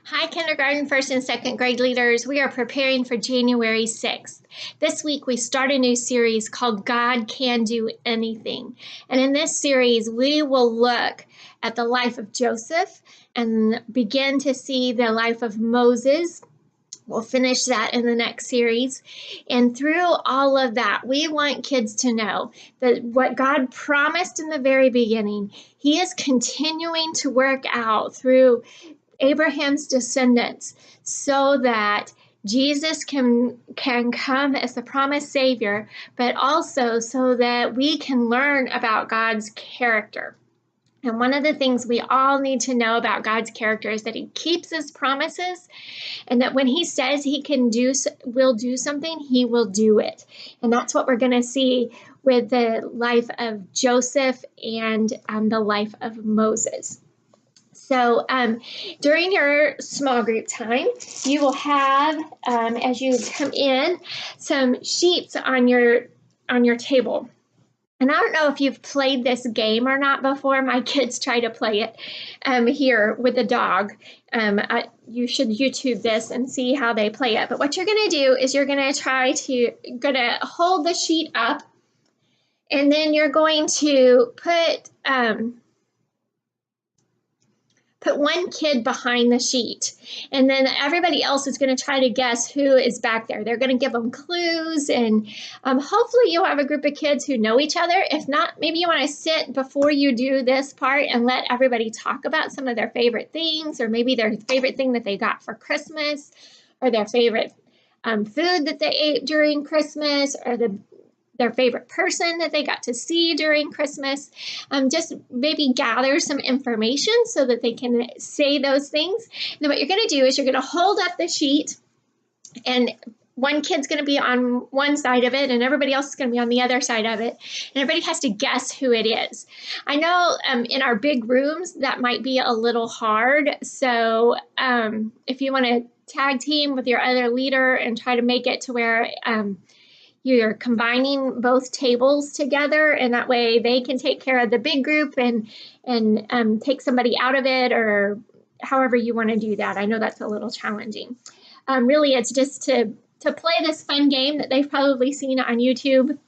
Hi, kindergarten, first and second grade leaders. We are preparing for January 6th. This week, we start a new series called God Can Do Anything. And in this series, we will look at the life of Joseph and begin to see the life of Moses. We'll finish that in the next series. And through all of that, we want kids to know that what God promised in the very beginning, He is continuing to work out through Abraham's descendants so that Jesus can come as the promised Savior, but also so that we can learn about God's character. And one of the things we all need to know about God's character is that He keeps His promises, and that when He says will do something, He will do it. And that's what we're going to see with the life of Joseph and the life of Moses. So during your small group time, you will have, as you come in, some sheets on your table. And I don't know if you've played this game or not before. My kids try to play it here with the dog. You should YouTube this and see how they play it. But what you're going to do is you're going to hold the sheet up, and then you're going to put one kid behind the sheet, and then everybody else is going to try to guess who is back there. They're going to give them clues, and hopefully you'll have a group of kids who know each other. If not, maybe you want to sit before you do this part and let everybody talk about some of their favorite things, or maybe their favorite thing that they got for Christmas, or their favorite food that they ate during Christmas, or their favorite person that they got to see during Christmas. Just maybe gather some information so that they can say those things. And then what you're going to do is you're going to hold up the sheet, and one kid's going to be on one side of it, and everybody else is going to be on the other side of it. And everybody has to guess who it is. I know in our big rooms that might be a little hard. So if you want to tag team with your other leader and try to make it to where you're combining both tables together, and that way they can take care of the big group and take somebody out of it, or however you want to do that. I know that's a little challenging. Really, it's just to play this fun game that they've probably seen on YouTube,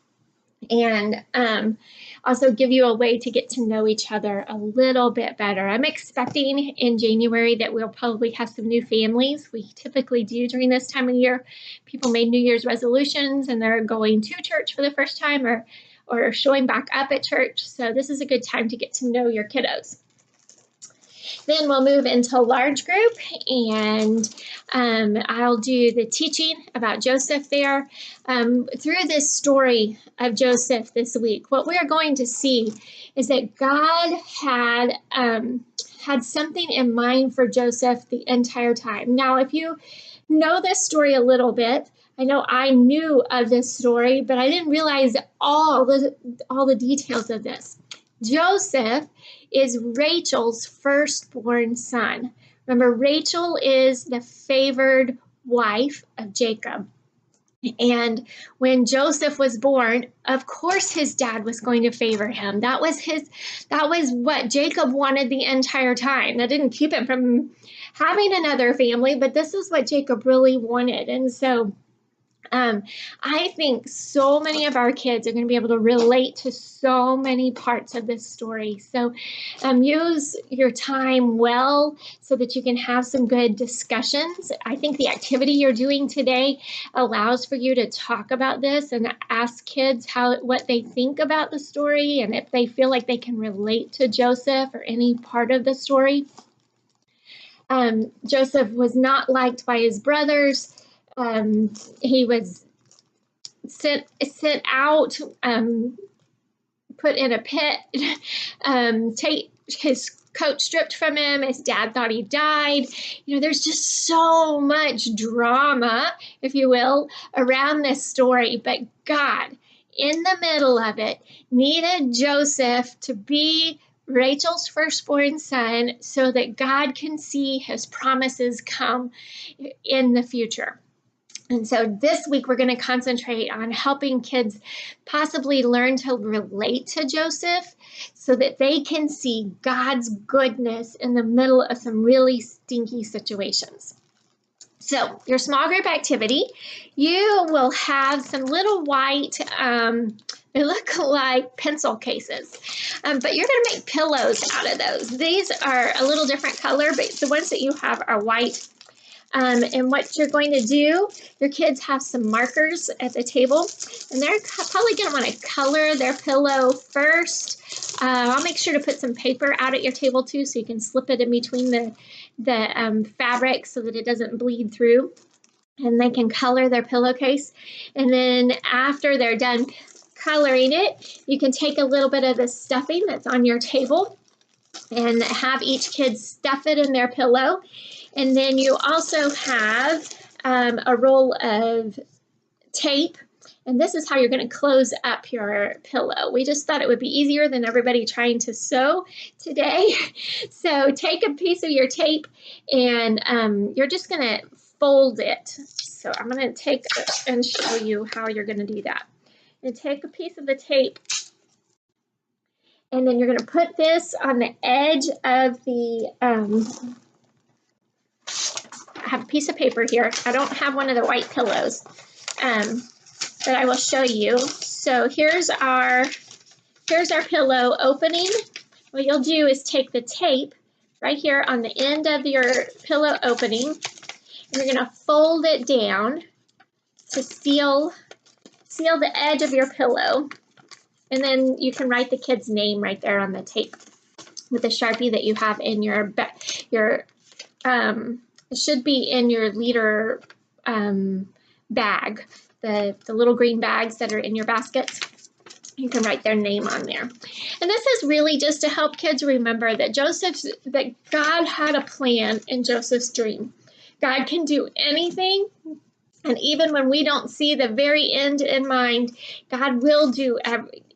and also give you a way to get to know each other a little bit better. I'm expecting in January that we'll probably have some new families. We typically do during this time of year. People made New Year's resolutions, and they're going to church for the first time, or showing back up at church. So this is a good time to get to know your kiddos. Then we'll move into large group, and I'll do the teaching about Joseph there. Through this story of Joseph this week, what we are going to see is that God had something in mind for Joseph the entire time. Now, if you know this story a little bit, I know I knew of this story, but I didn't realize all the details of this. Joseph is Rachel's firstborn son. Remember, Rachel is the favored wife of Jacob. And when Joseph was born, of course his dad was going to favor him. That was what Jacob wanted the entire time. That didn't keep him from having another family, but this is what Jacob really wanted. And so I think so many of our kids are going to be able to relate to so many parts of this story. So use your time well so that you can have some good discussions. I think the activity you're doing today allows for you to talk about this and ask kids what they think about the story, and if they feel like they can relate to Joseph or any part of the story. Joseph was not liked by his brothers. He was sent out, put in a pit, take his coat stripped from him. His dad thought he died. There's just so much drama, if you will, around this story. But God, in the middle of it, needed Joseph to be Rachel's firstborn son so that God can see his promises come in the future. And so this week we're going to concentrate on helping kids possibly learn to relate to Joseph so that they can see God's goodness in the middle of some really stinky situations. So your small group activity, you will have some little white, they look like pencil cases, but you're going to make pillows out of those. These are a little different color, but the ones that you have are white. And what you're going to do, your kids have some markers at the table, and they're probably going to want to color their pillow first. I'll make sure to put some paper out at your table too, so you can slip it in between the fabric so that it doesn't bleed through. And they can color their pillowcase. And then after they're done coloring it, you can take a little bit of the stuffing that's on your table and have each kid stuff it in their pillow. And then you also have a roll of tape, and this is how you're going to close up your pillow. We just thought it would be easier than everybody trying to sew today. So take a piece of your tape, and you're just going to fold it. So I'm going to take and show you how you're going to do that. You take a piece of the tape, and then you're going to put this on the edge of the I have a piece of paper here. I don't have one of the white pillows, but I will show you. So here's our pillow opening. What you'll do is take the tape right here on the end of your pillow opening, and you're going to fold it down to seal the edge of your pillow. And then you can write the kid's name right there on the tape with the Sharpie that you have in it should be in your leader bag, the little green bags that are in your baskets. You can write their name on there. And this is really just to help kids remember that God had a plan in Joseph's dream. God can do anything. And even when we don't see the very end in mind, God will do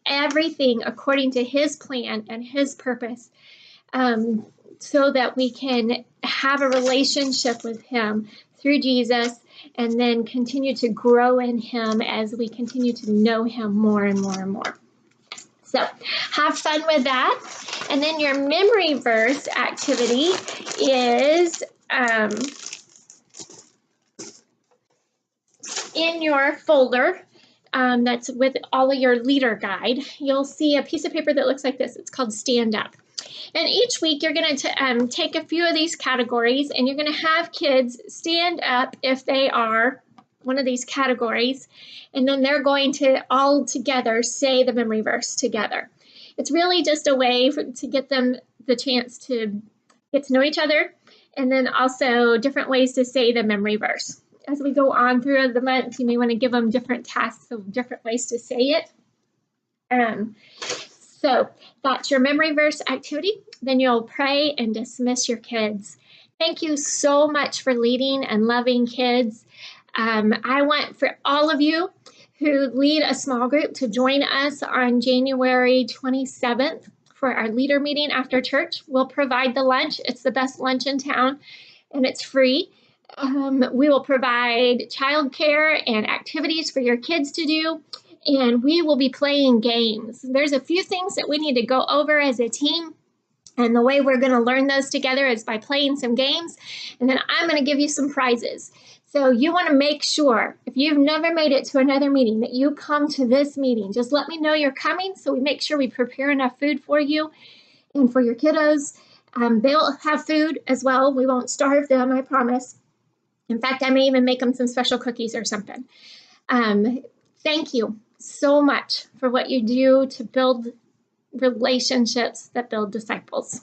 everything according to his plan and his purpose, so that we can have a relationship with him through Jesus and then continue to grow in him as we continue to know him more and more and more. So have fun with that. And then your memory verse activity is in your folder. That's with all of your leader guide. You'll see a piece of paper that looks like this. It's called Stand Up. And each week you're going to take a few of these categories, and you're going to have kids stand up if they are one of these categories, and then they're going to all together say the memory verse together. It's really just a way to get them the chance to get to know each other, and then also different ways to say the memory verse. As we go on through the month, you may want to give them different tasks of different ways to say it. So that's your memory verse activity. Then you'll pray and dismiss your kids. Thank you so much for leading and loving kids. I want for all of you who lead a small group to join us on January 27th for our leader meeting after church. We'll provide the lunch. It's the best lunch in town, and it's free. We will provide childcare and activities for your kids to do, and we will be playing games. There's a few things that we need to go over as a team, and the way we're going to learn those together is by playing some games, and then I'm going to give you some prizes. So you want to make sure, if you've never made it to another meeting, that you come to this meeting. Just let me know you're coming so we make sure we prepare enough food for you and for your kiddos. They'll have food as well. We won't starve them, I promise. In fact, I may even make them some special cookies or something. Thank you so much for what you do to build relationships that build disciples.